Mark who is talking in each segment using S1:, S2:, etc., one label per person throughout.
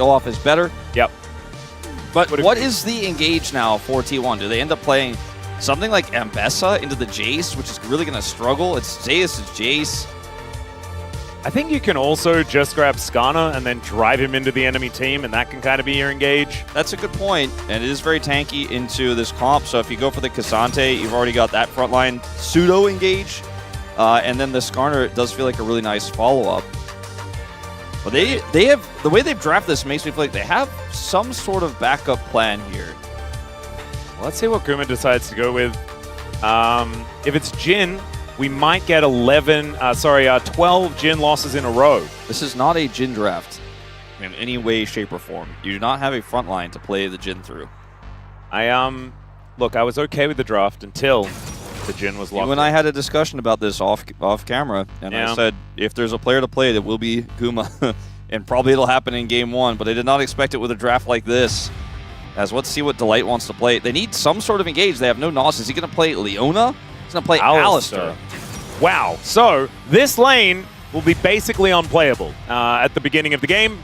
S1: Olaf is better.
S2: Yep.
S1: But what is the engage now for T1? Do they end up playing something like Ambessa into the Jace, which is really going to struggle? It's Zeus, it's Jace.
S2: I think you can also just grab Skarner and then drive him into the enemy team, and that can kind of be your engage.
S1: That's a good point, and it is very tanky into this comp, so if you go for the Cassante, you've already got that frontline pseudo-engage, and then the Skarner does feel like a really nice follow-up. But they have, the way they've drafted this makes me feel like they have some sort of backup plan here.
S2: Well, let's see what Guma decides to go with. If it's Jhin, we might get 12 Jhin losses in a row.
S1: This is not a Jhin draft in any way, shape, or form. You do not have a front line to play the Jhin through.
S2: Look, I was okay with the draft until the Jhin was locked.
S1: You and I had a discussion about this off camera, and I said if there's a player to play, it will be Guma, and probably it'll happen in game 1. But I did not expect it with a draft like this. As let's see what Delight wants to play. They need some sort of engage. They have no Nos. Is he going to play Leona? He's going to play Alistar.
S2: Wow. So this lane will be basically unplayable at the beginning of the game.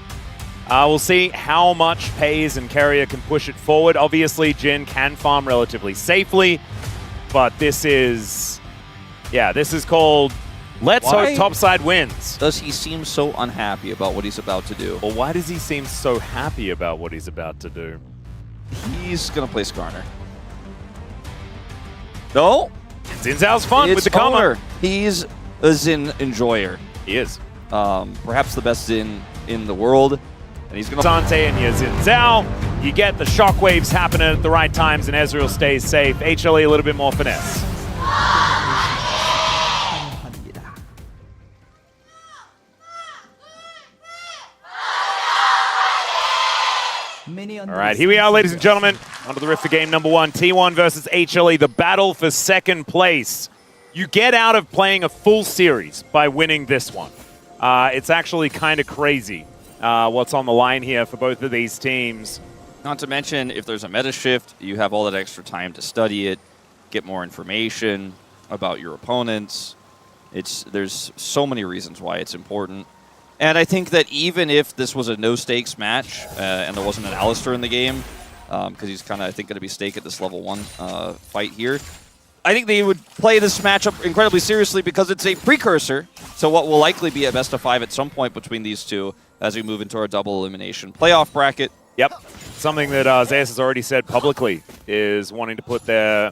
S2: We'll see how much FaZe and Carrier can push it forward. Obviously, Jhin can farm relatively safely, but this is called Let's Hope Topside wins.
S1: Does he seem so unhappy about what he's about to do?
S2: Well, why does he seem so happy about what he's about to do?
S1: He's going to play Skarner. No.
S2: Xin Zhao's fun with the combo.
S1: He's a Xin enjoyer.
S2: He is.
S1: Perhaps the best Xin in the world. And he's going to...
S2: Dante and Xin Zhao. You get the shockwaves happening at the right times, and Ezreal stays safe. HLE a little bit more finesse. All right, here we are, ladies and gentlemen. Onto the rift for game number 1. T1 versus HLE, the battle for second place. You get out of playing a full series by winning this one. It's actually kind of crazy what's on the line here for both of these teams.
S1: Not to mention, if there's a meta shift, you have all that extra time to study it, get more information about your opponents. There's so many reasons why it's important. And I think that even if this was a no-stakes match and there wasn't an Alistar in the game, because he's kind of, I think, going to be stake at this level 1 fight here, I think they would play this matchup incredibly seriously because it's a precursor to what will likely be a best of 5 at some point between these two as we move into our double elimination playoff bracket.
S2: Yep. Something that Zeus has already said publicly is wanting to put their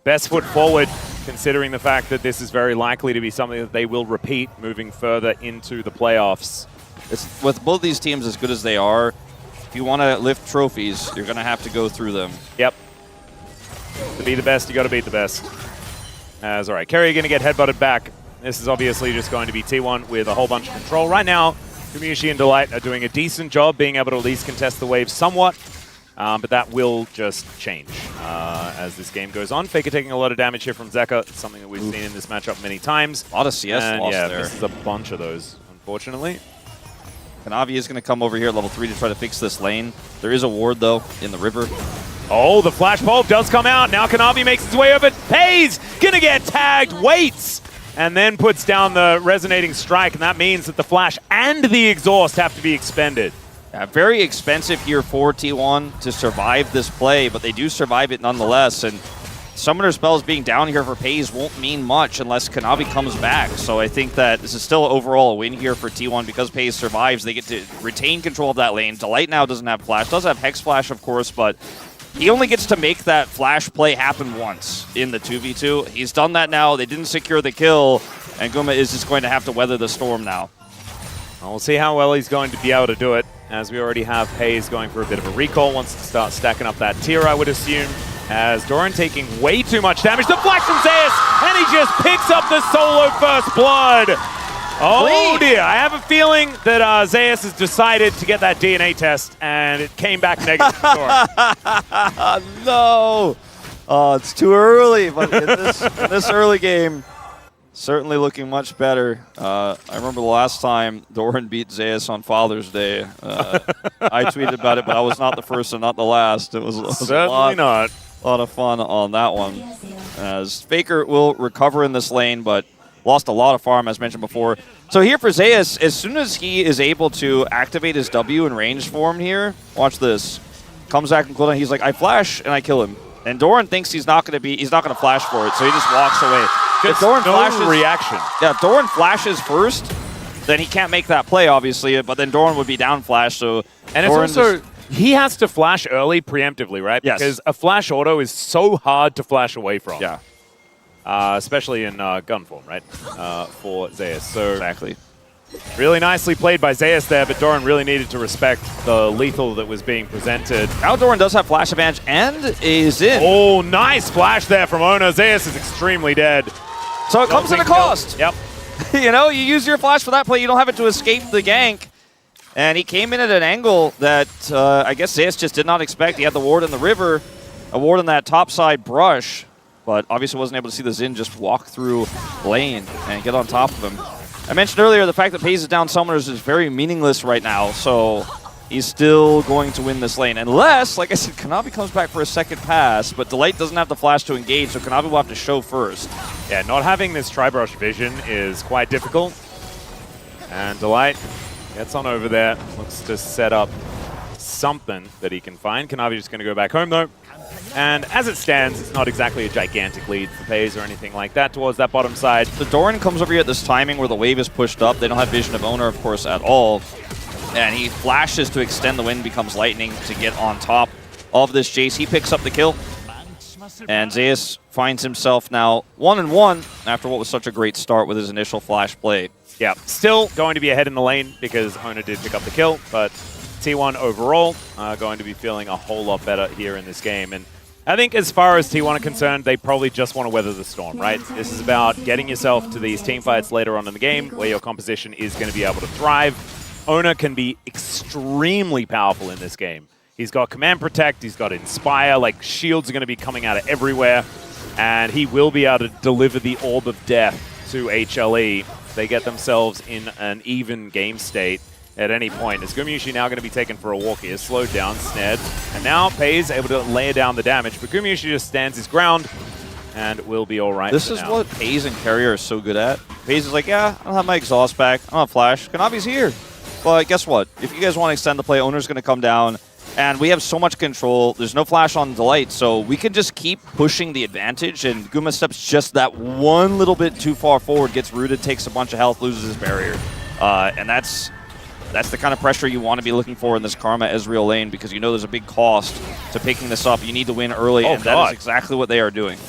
S2: best foot forward, considering the fact that this is very likely to be something that they will repeat moving further into the playoffs.
S1: With both these teams as good as they are, if you want to lift trophies, you're going to have to go through them.
S2: Yep. To be the best, you got to beat the best. All right, Carrier going to get headbutted back. This is obviously just going to be T1 with a whole bunch of control. Right now, Kamiushi and Delight are doing a decent job being able to at least contest the wave somewhat. But that will just change as this game goes on. Faker taking a lot of damage here from Zeka, something that we've seen in this matchup many times.
S1: A lot of CS lost there.
S2: This is a bunch of those, unfortunately.
S1: Kanavi is going to come over here at level 3 to try to fix this lane. There is a ward, though, in the river.
S2: Oh, the flash bulb does come out. Now Kanavi makes his way over. FaZe gonna get tagged, waits, and then puts down the resonating strike, and that means that the flash and the exhaust have to be expended.
S1: Yeah, very expensive here for T1 to survive this play, but they do survive it nonetheless. And Summoner Spells being down here for FaZe won't mean much unless Kanavi comes back. So I think that this is still overall a win here for T1 because FaZe survives. They get to retain control of that lane. Delight now doesn't have Flash. Does have Hex Flash, of course, but he only gets to make that Flash play happen once in the 2v2. He's done that now. They didn't secure the kill, and Guma is just going to have to weather the storm now.
S2: Well, we'll see how well he's going to be able to do it, as we already have FaZe going for a bit of a recall, wants to start stacking up that tier, I would assume, as Doran taking way too much damage. The flash from Zeus, and he just picks up the solo first blood. Oh dear, I have a feeling that Zeus has decided to get that DNA test, and it came back negative for Doran.
S1: No! It's too early, but in this early game, certainly looking much better. I remember the last time Doran beat Zeus on Father's Day. I tweeted about it, but I was not the first and not the last. It was
S2: certainly
S1: a lot of fun on that one. As Faker will recover in this lane, but Lost a lot of farm, as mentioned before. So here for Zeus, as soon as he is able to activate his W in range form here, watch this. Comes back from cooldown, he's like, I flash and I kill him. And Doran thinks he's not gonna flash for it, so he just walks away. If Doran flashes,
S2: reaction.
S1: Yeah, if Doran flashes first, then he can't make that play, obviously, but then Doran would be down flash, so...
S2: And
S1: Doran
S2: it's also, he has to flash early preemptively, right?
S1: Yes.
S2: Because a flash auto is so hard to flash away from.
S1: Yeah.
S2: Especially in gun form, right? For Zeus. So
S1: Exactly.
S2: really nicely played by Zeus there, but Doran really needed to respect the lethal that was being presented.
S1: Now Doran does have flash advantage and is in.
S2: Oh, nice flash there from Ona. Zeus is extremely dead.
S1: So it comes at a cost.
S2: Yep.
S1: You know, you use your flash for that play, you don't have it to escape the gank. And he came in at an angle that I guess Zeus just did not expect. He had the ward in the river, a ward in that topside brush, but obviously wasn't able to see the Xin just walk through lane and get on top of him. I mentioned earlier the fact that Paze is down summoners is very meaningless right now, so he's still going to win this lane. Unless, like I said, Kanavi comes back for a second pass, but Delight doesn't have the flash to engage, so Kanavi will have to show first.
S2: Yeah, not having this Tri-Brush vision is quite difficult. And Delight gets on over there, looks to set up something that he can find. Kanavi just going to go back home, though. And as it stands, it's not exactly a gigantic lead for Paze or anything like that towards that bottom side.
S1: The Doran comes over here at this timing where the wave is pushed up. They don't have vision of owner, of course, at all. And he flashes to extend the wind, becomes lightning to get on top of this Jace. He picks up the kill. And Zeus finds himself now 1-1 after what was such a great start with his initial flash play.
S2: Yeah, still going to be ahead in the lane because Ona did pick up the kill, but T1 overall going to be feeling a whole lot better here in this game. And I think as far as T1 are concerned, they probably just want to weather the storm, right? This is about getting yourself to these team fights later on in the game where your composition is going to be able to thrive. Ona can be extremely powerful in this game. He's got Command Protect, he's got Inspire, like shields are going to be coming out of everywhere, and he will be able to deliver the Orb of Death to HLE. They get themselves in an even game state at any point. Is Gumayusi now going to be taken for a walk here? Slowed down, snared, and now Paze able to lay down the damage, but Gumayusi just stands his ground and will be all right.
S1: This is what Paze and Carrier are so good at. Paze is like, yeah, I don't have my exhaust back, I don't have flash. Kanavi's here. But guess what? If you guys want to extend the play, Owner's going to come down, and we have so much control. There's no flash on Delight, so we can just keep pushing the advantage, and Guma steps just that one little bit too far forward, gets rooted, takes a bunch of health, loses his barrier. And that's the kind of pressure you want to be looking for in this Karma Ezreal lane, because you know there's a big cost to picking this up. You need to win early, and that is exactly what they are doing.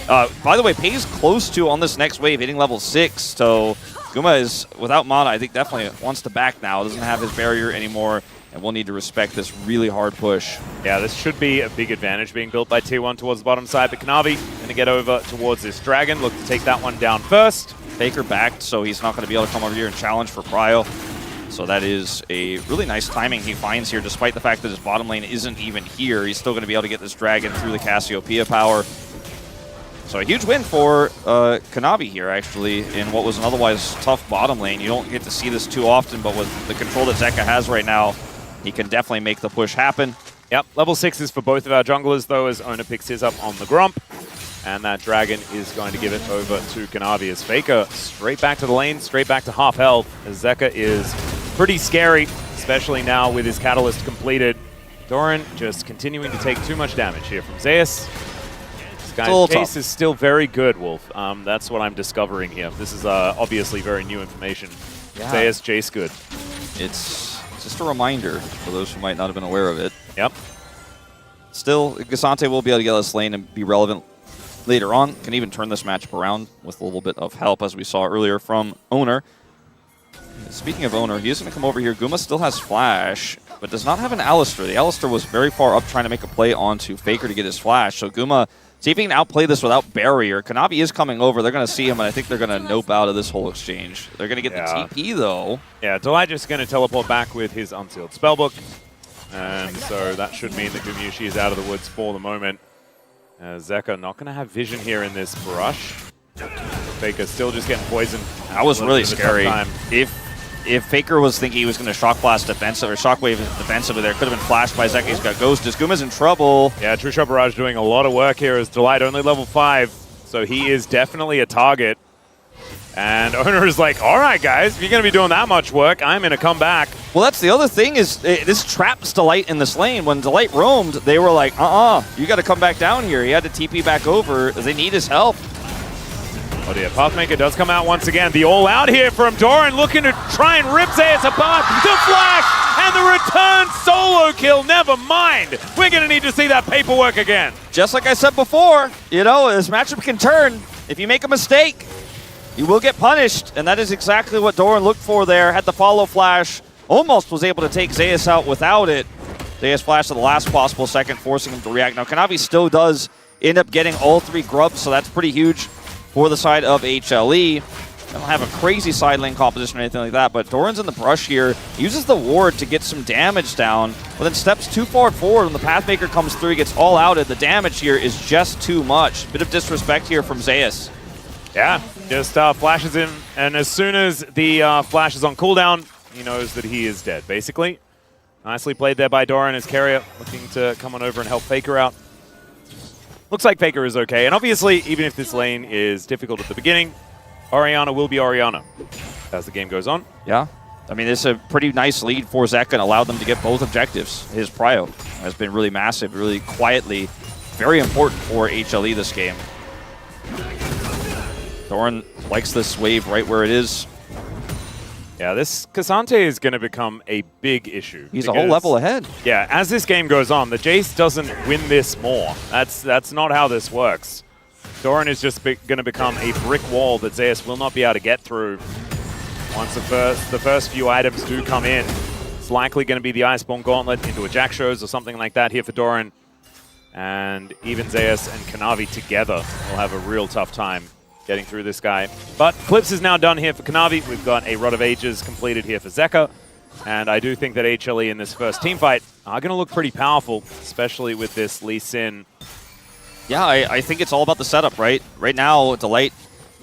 S1: By the way, Paze close to, on this next wave, hitting level 6, so Guma is, without mana, I think definitely wants to back now. Doesn't have his barrier anymore, and we'll need to respect this really hard push.
S2: Yeah, this should be a big advantage being built by T1 towards the bottom side, but Kanavi going to get over towards this Dragon, look to take that one down first.
S1: Faker backed, so he's not going to be able to come over here and challenge for Prio. So that is a really nice timing he finds here, despite the fact that his bottom lane isn't even here. He's still going to be able to get this Dragon through the Cassiopeia power. So a huge win for Kanavi here, actually, in what was an otherwise tough bottom lane. You don't get to see this too often, but with the control that Zeka has right now, he can definitely make the push happen.
S2: Yep, level 6 is for both of our junglers, though, as Ona picks his up on the Grump. And that Dragon is going to give it over to Kanavi as Faker straight back to the lane, straight back to half health, as Zeka is pretty scary, especially now with his Catalyst completed. Doran just continuing to take too much damage here from Zeus. This guy's case is still very good, Wolf. That's what I'm discovering here. This is obviously very new information. Yeah. Zeus, Jace good.
S1: It's just a reminder for those who might not have been aware of it.
S2: Yep.
S1: Still, Gasante will be able to get this lane and be relevant later on. Can even turn this matchup around with a little bit of help, as we saw earlier from Owner. Speaking of Owner, he is going to come over here. Guma still has Flash, but does not have an Alistar. The Alistar was very far up trying to make a play onto Faker to get his Flash. So Guma, see if he can outplay this without barrier. Kanavi is coming over. They're going to see him, and I think they're going to nope out of this whole exchange. They're going to get the TP, though.
S2: Yeah, Delight just going to teleport back with his Unsealed Spellbook. And so that should mean that Gumayusi is out of the woods for the moment. Zeka not going to have vision here in this brush. Faker still just getting poisoned.
S1: That was really scary. If Faker was thinking he was going to Shock Blast defensive or Shockwave defensively, there could have been flashed by Zeka. He's got Ghost. Guma's in trouble.
S2: Yeah, True Shot Barrage doing a lot of work here as Delight only level 5, so he is definitely a target. And Owner is like, all right, guys, if you're going to be doing that much work, I'm going to come back.
S1: Well, that's the other thing is this traps Delight in this lane. When Delight roamed, they were like, you got to come back down here. He had to TP back over. They need his help.
S2: Oh dear, Pathmaker does come out once again. The all-out here from Doran, looking to try and rip Zeus apart. The flash and the return solo kill. Never mind. We're going to need to see that paperwork again.
S1: Just like I said before, you know, this matchup can turn. If you make a mistake, you will get punished. And that is exactly what Doran looked for there. Had the follow flash. Almost was able to take Zeus out without it. Zeus flashed at the last possible second, forcing him to react. Now, Kanavi still does end up getting all 3 grubs, so that's pretty huge for the side of HLE. They don't have a crazy side lane composition or anything like that, but Doran's in the brush here, uses the ward to get some damage down, but then steps too far forward. When the Pathmaker comes through, he gets all outed. The damage here is just too much. Bit of disrespect here from Zeus.
S2: Yeah, just flashes him, and as soon as the flash is on cooldown, he knows that he is dead, basically. Nicely played there by Doran as Carrier, looking to come on over and help Faker out. Looks like Faker is okay, and obviously, even if this lane is difficult at the beginning, Orianna will be Orianna as the game goes on.
S1: Yeah. I mean, this is a pretty nice lead for Zeka and allowed them to get both objectives. His prio has been really massive, really quietly, very important for HLE this game. Doran likes this wave right where it is.
S2: Yeah, this Cassante is going to become a big issue.
S1: He's a whole level ahead.
S2: Yeah, as this game goes on, the Jace doesn't win this more. That's not how this works. Doran is just going to become a brick wall that Zeus will not be able to get through. Once the first few items do come in, it's likely going to be the Iceborne Gauntlet into a Jack Shows or something like that here for Doran. And even Zeus and Kanavi together will have a real tough time getting through this guy. But Clips is now done here for Kanavi. We've got a Rod of Ages completed here for Zeka. And I do think that HLE in this first team fight are going to look pretty powerful, especially with this Lee Sin.
S1: Yeah, I think it's all about the setup, right? Right now, Delight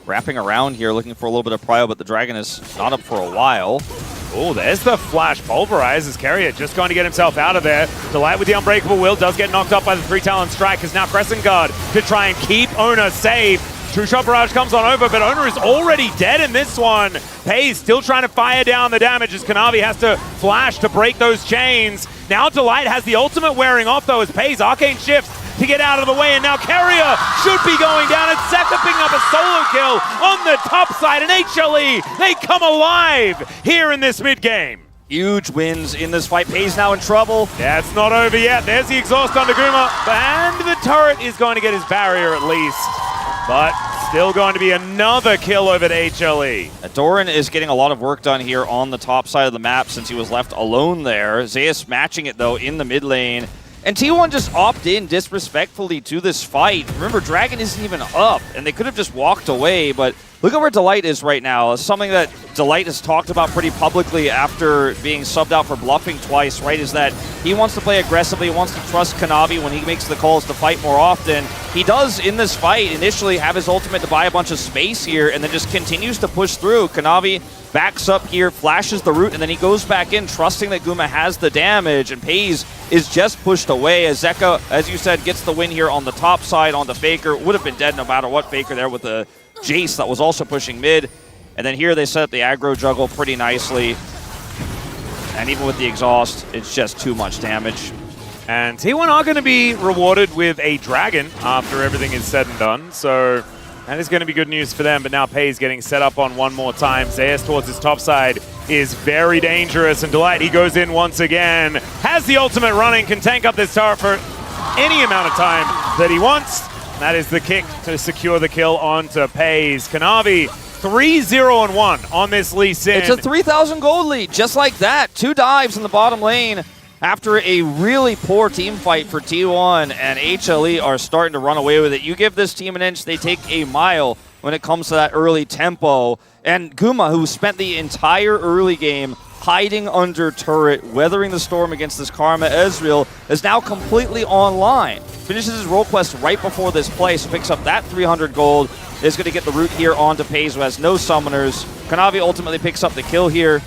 S1: wrapping around here, looking for a little bit of prio, but the Dragon is not up for a while.
S2: Oh, there's the flash. Pulverizes Carrier, just going to get himself out of there. Delight with the Unbreakable Will does get knocked up by the 3-Talon Strike, is now Crescent Guard to try and keep Owner safe. Two-Shot Barrage comes on over, but Owner is already dead in this one. Pays still trying to fire down the damage as Kanavi has to flash to break those chains. Now Delight has the ultimate wearing off, though, as Pays Arcane shifts to get out of the way, and now Carrier should be going down, and Zeka picking up a solo kill on the top side, and HLE, they come alive here in this mid-game.
S1: Huge wins in this fight. Pays now in trouble.
S2: Yeah, it's not over yet. There's the exhaust on Guma, and the turret is going to get his barrier at least. But still going to be another kill over to HLE.
S1: Doran is getting a lot of work done here on the top side of the map since he was left alone there. Zeus matching it, though, in the mid lane. And T1 just opted in disrespectfully to this fight. Remember, Dragon isn't even up, and they could have just walked away, but look at where Delight is right now. It's something that Delight has talked about pretty publicly after being subbed out for bluffing twice, right, is that he wants to play aggressively, he wants to trust Kanavi when he makes the calls to fight more often. He does, in this fight, initially have his ultimate to buy a bunch of space here, and then just continues to push through. Kanavi backs up here, flashes the root, and then he goes back in, trusting that Guma has the damage, and Pays is just pushed away as Zeka, as you said, gets the win here on the top side onto Faker. Would have been dead no matter what. Faker there with the Jace that was also pushing mid. And then here they set up the aggro juggle pretty nicely. And even with the exhaust, it's just too much damage.
S2: And T1 are going to be rewarded with a Dragon after everything is said and done. So that is going to be good news for them. But now Pays getting set up on one more time. Zeus towards his top side is very dangerous. And Delight, he goes in once again. Has the ultimate running, can tank up this turret for any amount of time that he wants. That is the kick to secure the kill onto Pays. Kanavi 3-0-1 on this Lee Sin.
S1: It's a 3,000 gold lead, just like that. 2 dives in the bottom lane after a really poor team fight for T1, and HLE are starting to run away with it. You give this team an inch, they take a mile when it comes to that early tempo. And Guma, who spent the entire early game hiding under turret, weathering the storm against this Karma Ezreal, is now completely online. Finishes his role quest right before this play, so picks up that 300 gold. Is going to get the root here onto Pays, who has no summoners. Kanavi ultimately picks up the kill here.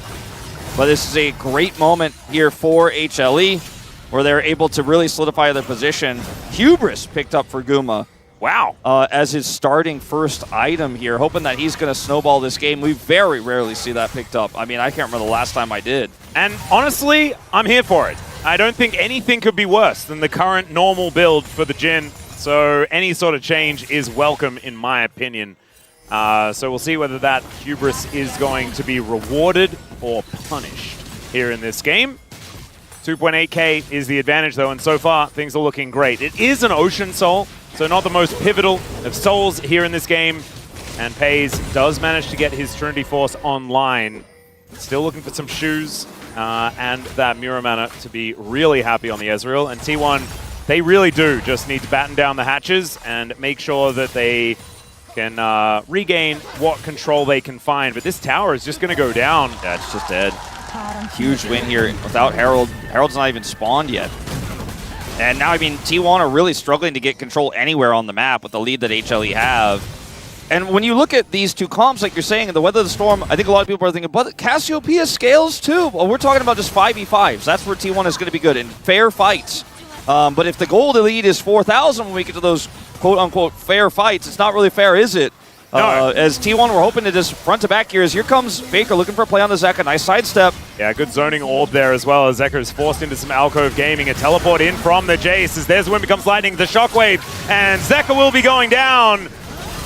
S1: But this is a great moment here for HLE, where they're able to really solidify their position. Hubris picked up for Guma.
S2: Wow.
S1: As his starting first item here, hoping that he's going to snowball this game. We very rarely see that picked up. I mean, I can't remember the last time I did.
S2: And honestly, I'm here for it. I don't think anything could be worse than the current normal build for the Jhin. So any sort of change is welcome, in my opinion. So we'll see whether that hubris is going to be rewarded or punished here in this game. 2.8k is the advantage, though, and so far, things are looking great. It is an Ocean Soul, so not the most pivotal of souls here in this game. And FaZe does manage to get his Trinity Force online. Still looking for some shoes and that Mirror Mana to be really happy on the Ezreal. And T1, they really do just need to batten down the hatches and make sure that they can regain what control they can find. But this tower is just going to go down.
S1: Yeah, it's just dead. Huge win here without Herald. Herald's not even spawned yet. And now, I mean, T1 are really struggling to get control anywhere on the map with the lead that HLE have. And when you look at these two comps, like you're saying, in the Weather of the Storm, I think a lot of people are thinking, but Cassiopeia scales too. Well, we're talking about just 5v5s. That's where T1 is going to be good in fair fights. But if the goal to lead is 4,000 when we get to those quote-unquote fair fights, it's not really fair, is it?
S2: No.
S1: As T1, we're hoping to just front to back here. As here comes Faker looking for a play on the Zeka. Nice sidestep.
S2: Yeah, good zoning orb there as well, as Zeka is forced into some alcove gaming. A teleport in from the Jace as there's the Wind Becomes Lightning, the Shockwave, and Zeka will be going down.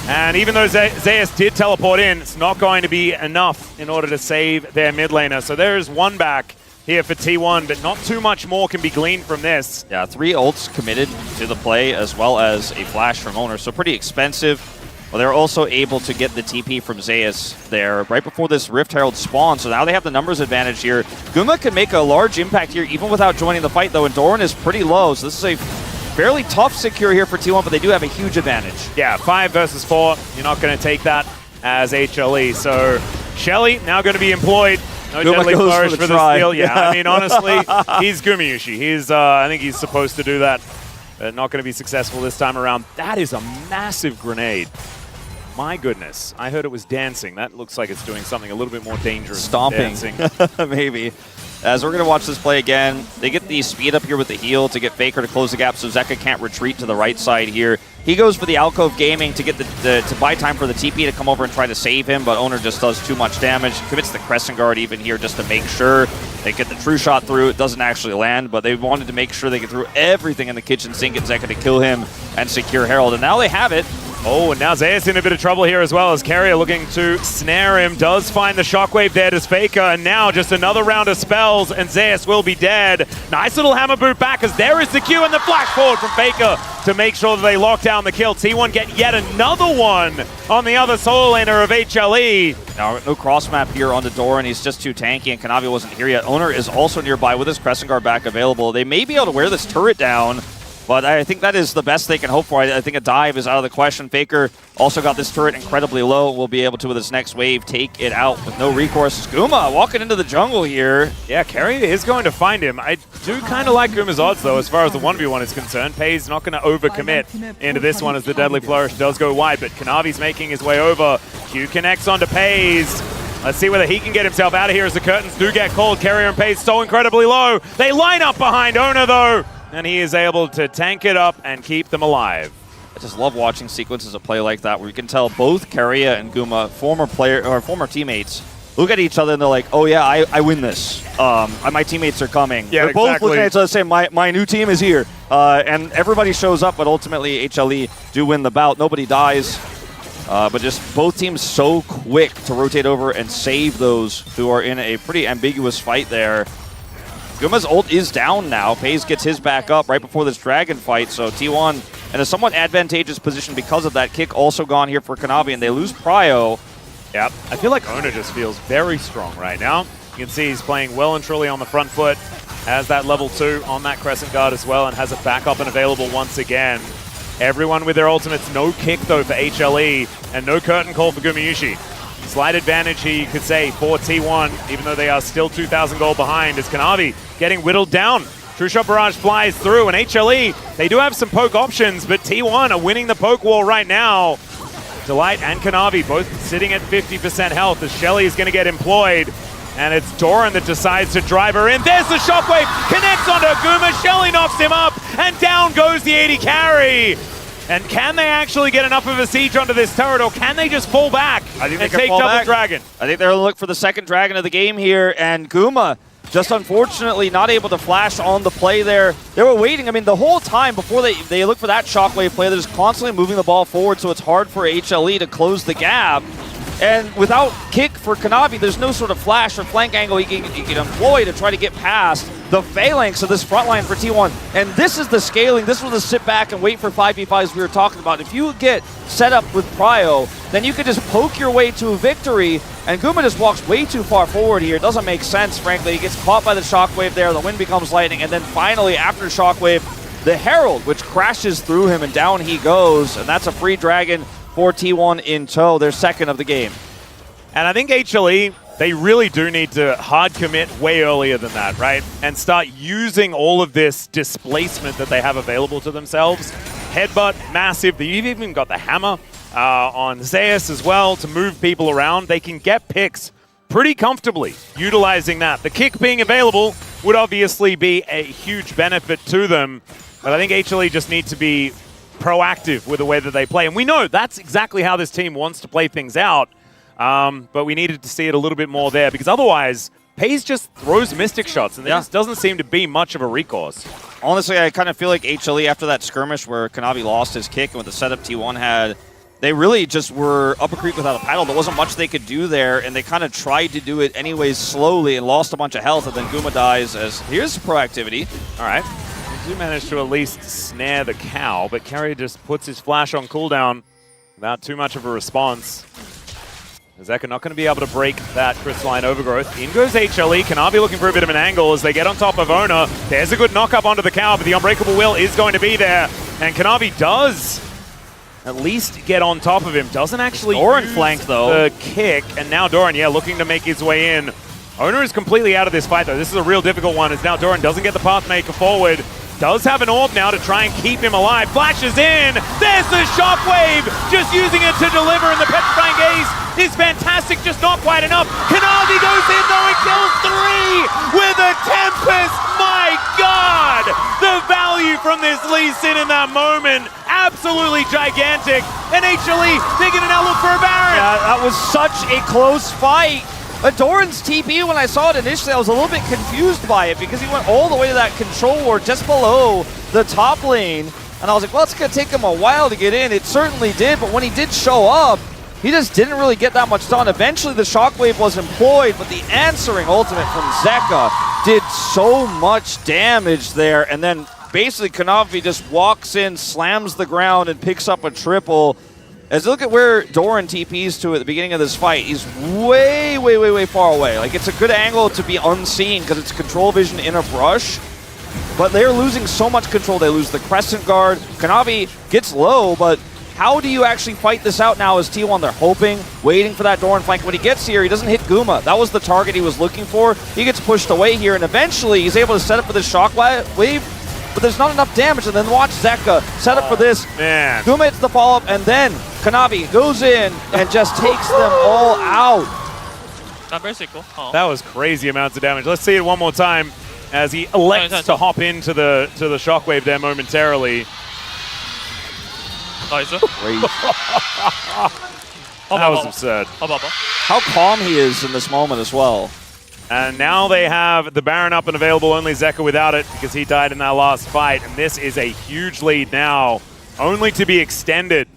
S2: And even though Zeus did teleport in, it's not going to be enough in order to save their mid laner. So there is one back here for T1, but not too much more can be gleaned from this.
S1: Yeah, 3 ults committed to the play as well as a flash from Owner, so pretty expensive. Well, they're also able to get the TP from Zeus there right before this Rift Herald spawn, so now they have the numbers advantage here. Guma can make a large impact here even without joining the fight, though, and Doran is pretty low, so this is a fairly tough secure here for T1, but they do have a huge advantage.
S2: Yeah, 5 versus 4. You're not going to take that as HLE. So Shelly now going to be employed. No
S1: Guma
S2: deadly
S1: goes
S2: flourish
S1: for the
S2: for
S1: try.
S2: the steal. Yeah, I mean, honestly, he's Gumayushi. He's, I think he's supposed to do that. Not going to be successful this time around. That is a massive grenade. My goodness. I heard it was dancing. That looks like it's doing something a little bit more dangerous.
S1: Stomping.
S2: Than dancing.
S1: Maybe. As we're going to watch this play again, they get the speed up here with the heal to get Faker to close the gap so Zeka can't retreat to the right side here. He goes for the alcove gaming to get to buy time for the TP to come over and try to save him, but Owner just does too much damage. Commits the Crescent Guard even here just to make sure they get the true shot through. It doesn't actually land, but they wanted to make sure they get through everything in the kitchen sink and Zeka to kill him and secure Herald, and now they have it.
S2: Oh, and now Zeus in a bit of trouble here as well, as Carrier looking to snare him. Does find the Shockwave there to Faker, and now just another round of spells, and Zeus will be dead. Nice little hammer boot back, as there is the Q and the flash forward from Faker to make sure that they lock down the kill. T1 get yet another one on the other solo laner of HLE.
S1: Now, no cross map here on the door, and he's just too tanky, and Kanavi wasn't here yet. Owner is also nearby with his Crescent Guard back available. They may be able to wear this turret down, but I think that is the best they can hope for. I think a dive is out of the question. Faker also got this turret incredibly low. Will be able to, with his next wave, take it out with no recourse. Guma walking into the jungle here.
S2: Yeah, Carrier is going to find him. I do kind of like Guma's odds, though, as far as the 1v1 is concerned. Pei's not going to overcommit into this one as the Deadly Flourish does go wide, but Kanavi's making his way over. Q connects onto Pei's. Let's see whether he can get himself out of here as the curtains do get called. Carrier and Pei so incredibly low. They line up behind Owner, though, and he is able to tank it up and keep them alive.
S1: I just love watching sequences of play like that where you can tell both Carrier and Guma, former teammates, look at each other and they're like, oh yeah, I win this. My teammates are coming.
S2: Yeah,
S1: they're both looking at each other saying, my new team is here. And everybody shows up, but ultimately HLE do win the bout. Nobody dies. But just both teams so quick to rotate over and save those who are in a pretty ambiguous fight there. Guma's ult is down now. FaZe gets his back up right before this dragon fight, so T1 in a somewhat advantageous position because of that. Kick also gone here for Kanavi, and they lose Prio.
S2: Yep, I feel like Owner just feels very strong right now. You can see he's playing well and truly on the front foot, has that level 2 on that Crescent Guard as well, and has it back up and available once again. Everyone with their ultimates, no kick though for HLE, and no curtain call for Gumayushi. Slight advantage here, you could say, for T1, even though they are still 2,000 gold behind, as Kanavi getting whittled down. True Shot Barrage flies through, and HLE, they do have some poke options, but T1 are winning the poke war right now. Delight and Kanavi both sitting at 50% health, as Shelly is going to get employed, and it's Doran that decides to drive her in. There's the Shockwave, connects onto Guma, Shelly knocks him up, and down goes the 80 carry. And can they actually get enough of a siege onto this turret, or can they just fall back and take double dragon?
S1: I think they're going to look for the second dragon of the game here, and Guma just unfortunately not able to flash on the play there. They were waiting. I mean, the whole time before they look for that shockwave play, they're just constantly moving the ball forward, so it's hard for HLE to close the gap. And without kick for Kanavi, there's no sort of flash or flank angle he can employ to try to get past the phalanx of this front line for T1. And this is the scaling. This was the sit back and wait for 5v5s we were talking about. If you get set up with Prio, then you could just poke your way to a victory. And Guma just walks way too far forward here. It doesn't make sense, frankly. He gets caught by the shockwave there. The wind becomes lightning. And then finally, after shockwave, the Herald, which crashes through him, and down he goes. And that's a free dragon for T1 in tow, their second of the game.
S2: And I think HLE, they really do need to hard commit way earlier than that, right? And start using all of this displacement that they have available to themselves. Headbutt, massive. They've even got the hammer on Zeus as well to move people around. They can get picks pretty comfortably utilizing that. The kick being available would obviously be a huge benefit to them, but I think HLE just need to be proactive with the way that they play. And we know that's exactly how this team wants to play things out, but we needed to see it a little bit more there, because otherwise, FaZe just throws Mystic shots, and there just doesn't seem to be much of a recourse.
S1: Honestly, I kind of feel like HLE, after that skirmish where Kanavi lost his kick and with the setup T1 had, they really just were up a creek without a paddle. There wasn't much they could do there, and they kind of tried to do it anyways slowly and lost a bunch of health, and then Guma dies as here's proactivity.
S2: All right. They do manage to at least snare the cow, but Kerry just puts his flash on cooldown without too much of a response. Zeka not going to be able to break that crystalline overgrowth. In goes HLE. Kanavi looking for a bit of an angle as they get on top of Ona. There's a good knock up onto the cow, but the unbreakable will is going to be there. And Kanavi does at least get on top of him. Doesn't actually
S1: Doran
S2: use
S1: flank, though.
S2: the kick. And now Doran, looking to make his way in. Ona is completely out of this fight, though. This is a real difficult one, as now Doran doesn't get the Pathmaker forward. Does have an orb now to try and keep him alive. Flashes in. There's the shockwave. Just using it to deliver, and the Petrifying Gaze is fantastic, just not quite enough. Kanavi goes in though and kills 3 with a Tempest. My God! The value from this Lee Sin in that moment, absolutely gigantic. And HLE, they're going to now look for a Baron.
S1: Yeah, that was such a close fight. Doran's TP, when I saw it initially, I was a little bit confused by it because he went all the way to that control ward just below the top lane. And I was like, well, it's going to take him a while to get in. It certainly did, but when he did show up, he just didn't really get that much done. Eventually, the shockwave was employed, but the answering ultimate from Zeka did so much damage there. And then basically, Kanavi just walks in, slams the ground, and picks up a triple. As you look at where Doran TPs to at the beginning of this fight, he's way, way, way, way far away. Like, it's a good angle to be unseen because it's control vision in a brush. But they're losing so much control. They lose the Crescent Guard. Kanavi gets low, but how do you actually fight this out now as T1? They're hoping, waiting for that Doran flank. When he gets here, he doesn't hit Guma. That was the target he was looking for. He gets pushed away here, and eventually he's able to set up for this shock wave. But there's not enough damage, and then watch Zeka set up for this.
S2: Man.
S1: Guma hits the follow-up, and then Kanavi goes in and just takes them all out.
S2: That was crazy amounts of damage. Let's see it one more time as he elects to hop into the shockwave there momentarily.
S1: Crazy.
S2: That was absurd.
S1: How calm he is in this moment as well.
S2: And now they have the Baron up and available, only Zeka without it because he died in that last fight. And this is a huge lead now, only to be extended.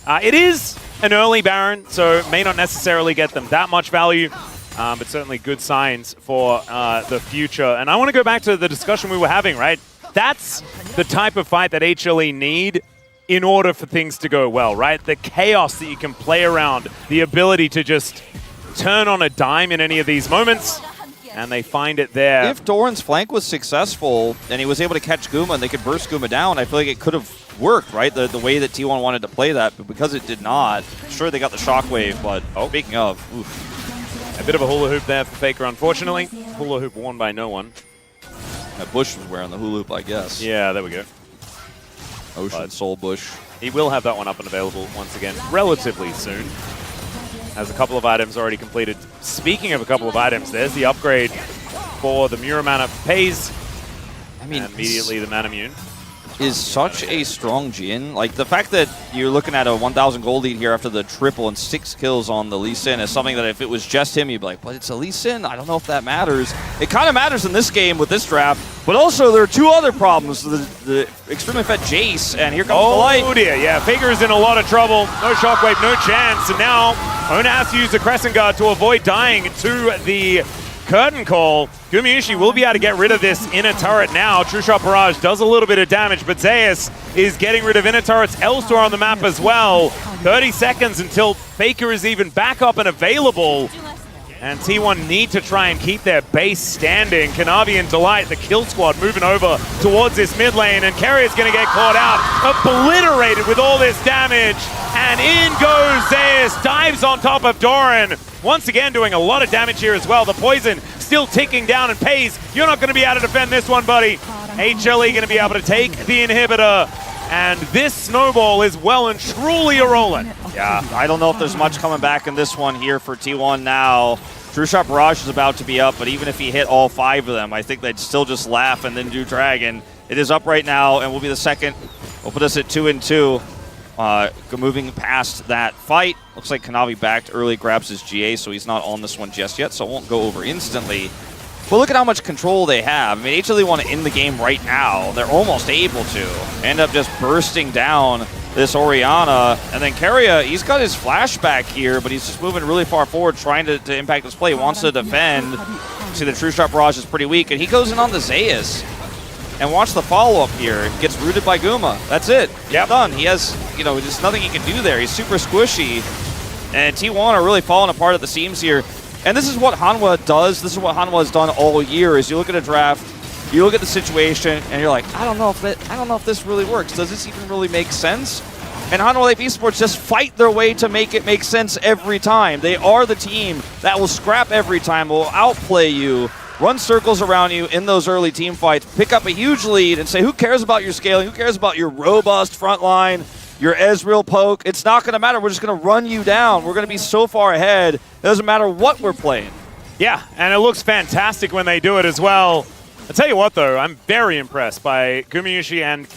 S2: It is an early Baron, so it may not necessarily get them that much value, but certainly good signs for the future. And I want to go back to the discussion we were having, right? That's the type of fight that HLE need in order for things to go well, right? The chaos that you can play around, the ability to just turn on a dime in any of these moments, and they find it there.
S1: If Doran's flank was successful and he was able to catch Guma and they could burst Guma down, I feel like it could have worked, right? The way that T1 wanted to play that, but because it did not, sure they got the shockwave, but speaking of, oof.
S2: A bit of a hula hoop there for Faker, unfortunately. Hula hoop worn by no one.
S1: Bush was wearing the hula hoop, I guess.
S2: Yeah, there we go.
S1: Ocean Soul Bush.
S2: He will have that one up and available once again relatively soon. Has a couple of items already completed. Speaking of a couple of items, there's the upgrade for the Muramana for FaZe. I mean, and immediately the Manamune.
S1: is such a strong Jhin. Like, the fact that you're looking at a 1,000 gold lead here after the triple and 6 kills on the Lee Sin is something that if it was just him, you'd be like, but it's a Lee Sin? I don't know if that matters. It kind of matters in this game with this draft, but also there are 2 other problems. The extremely fed Jace, and here comes the light.
S2: Oh dear, yeah, Faker's in a lot of trouble. No Shockwave, no chance, and now Ona has to use the Crescent Guard to avoid dying to the Curtain Call. Gumayusi will be able to get rid of this inner turret now. True Shot Barrage does a little bit of damage, but Zeus is getting rid of inner turrets elsewhere on the map as well. 30 seconds until Faker is even back up and available. And T1 need to try and keep their base standing. Kanavi and Delight, the kill squad, moving over towards this mid lane, and Carrier's going to get caught out, obliterated with all this damage. And in goes Zeus, dives on top of Doran. Once again doing a lot of damage here as well. The poison still ticking down, and Pays, you're not going to be able to defend this one, buddy. HLE going to be able to take the inhibitor. And this snowball is well and truly a rolling.
S1: Yeah, I don't know if there's much coming back in this one here for T1 now. True Shot Barrage is about to be up, but even if he hit all 5 of them, I think they'd still just laugh and then do Dragon. It is up right now, and will be the second. We'll put us at 2-2. Moving past that fight. Looks like Kanavi backed early, grabs his GA, so he's not on this one just yet, so it won't go over instantly. But look at how much control they have. I mean, HLE want to end the game right now. They're almost able to. End up just bursting down this Orianna. And then Keria, he's got his flashback here, but he's just moving really far forward, trying to impact this play. He wants to defend. See, the True Shot Barrage is pretty weak, and he goes in on the Zeus. And watch the follow-up here. Gets rooted by Guma. That's it.
S2: Yep.
S1: Done. He has, there's nothing he can do there. He's super squishy. And T1 are really falling apart at the seams here. And this is what HANWHA does. This is what HANWHA has done all year. Is you look at a draft, you look at the situation, and you're like, I don't know if this really works. Does this even really make sense? And HANWHA Life Esports just fight their way to make it make sense every time. They are the team that will scrap every time, will outplay you, run circles around you in those early team fights, pick up a huge lead, and say, who cares about your scaling? Who cares about your robust front line? Your Ezreal poke, it's not going to matter. We're just going to run you down. We're going to be so far ahead. It doesn't matter what we're playing.
S2: Yeah, and it looks fantastic when they do it as well. I'll tell you what, though, I'm very impressed by Gumayusi and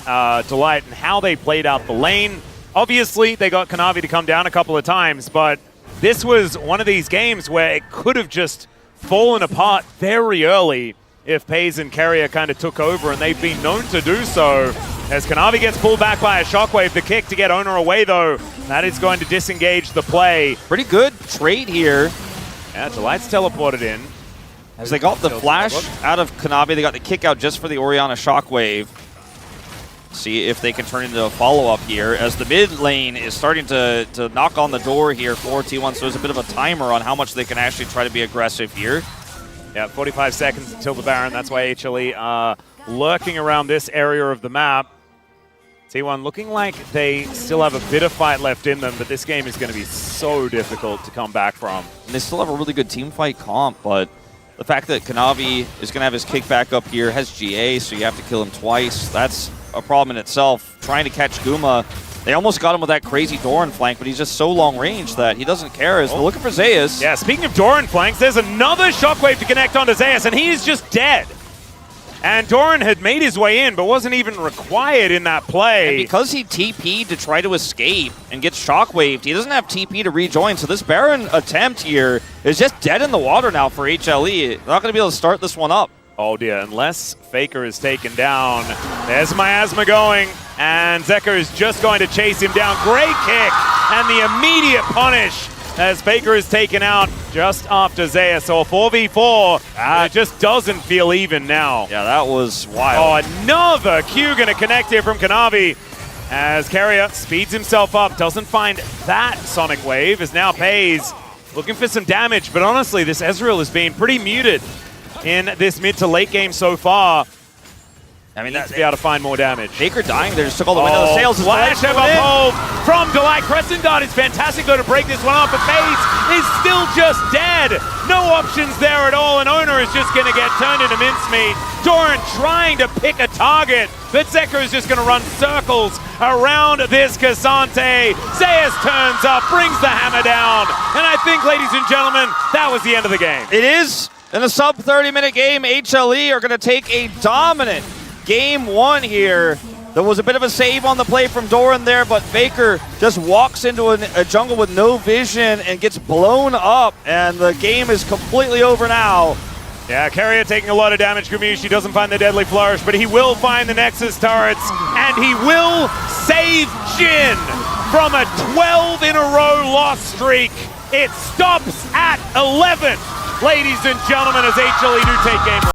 S2: Delight and how they played out the lane. Obviously, they got Kanavi to come down a couple of times, but this was one of these games where it could have just fallen apart very early if Pays and Keria kind of took over, and they've been known to do so. As Kanavi gets pulled back by a Shockwave, the kick to get Owner away, though. That is going to disengage the play.
S1: Pretty good trade here.
S2: Yeah, Delight's teleported in.
S1: As they got the flash out of Kanavi, they got the kick out just for the Orianna Shockwave. See if they can turn into a follow-up here, as the mid lane is starting to knock on the door here for T1, so there's a bit of a timer on how much they can actually try to be aggressive here.
S2: Yeah, 45 seconds until the Baron. That's why HLE are lurking around this area of the map. T1 looking like they still have a bit of fight left in them, but this game is going to be so difficult to come back from.
S1: And they still have a really good team fight comp, but the fact that Kanavi is going to have his kick back up here, has GA, so you have to kill him twice, that's a problem in itself. Trying to catch Guma, they almost got him with that crazy Doran flank, but he's just so long range that he doesn't care. As they're looking for Zeus.
S2: Yeah, speaking of Doran flanks, there's another Shockwave to connect onto Zeus, and he is just dead. And Doran had made his way in, but wasn't even required in that play.
S1: And because he TP'd to try to escape and get shockwaved, he doesn't have TP to rejoin. So this Baron attempt here is just dead in the water now for HLE. They're not going to be able to start this one up.
S2: Oh dear, unless Faker is taken down. There's Miasma going, and Zeker is just going to chase him down. Great kick, and the immediate punish as Faker is taken out just after Zeus. So a 4v4, it just doesn't feel even now.
S1: Yeah, that was wild.
S2: Oh, another Q going to connect here from Kanavi as Keria speeds himself up, doesn't find that Sonic Wave, as now Pays looking for some damage, but honestly, this Ezreal has been pretty muted in this mid to late game so far. I mean, that's to be able to find more damage.
S1: Faker dying there, just took all the wind out of the sails.
S2: Flash ever hold from Delight. Crescent Guard is fantastic though to break this one up, but FaZe is still just dead. No options there at all, and Owner is just going to get turned into mincemeat. Doran trying to pick a target, but Zeker is just going to run circles around this Cassante. Zeus turns up, brings the hammer down, and I think, ladies and gentlemen, that was the end of the game.
S1: It is. In a sub-30-minute game, HLE are going to take a dominant Game 1 here There was a bit of a save on the play from Doran there, but Faker just walks into a jungle with no vision and gets blown up, and the game is completely over now.
S2: Yeah, Carrier taking a lot of damage. Gumiushi doesn't find the Deadly Flourish, but he will find the Nexus turrets, and he will save Jhin from a 12-in-a-row loss streak. It stops at 11, ladies and gentlemen, as HLE do take game.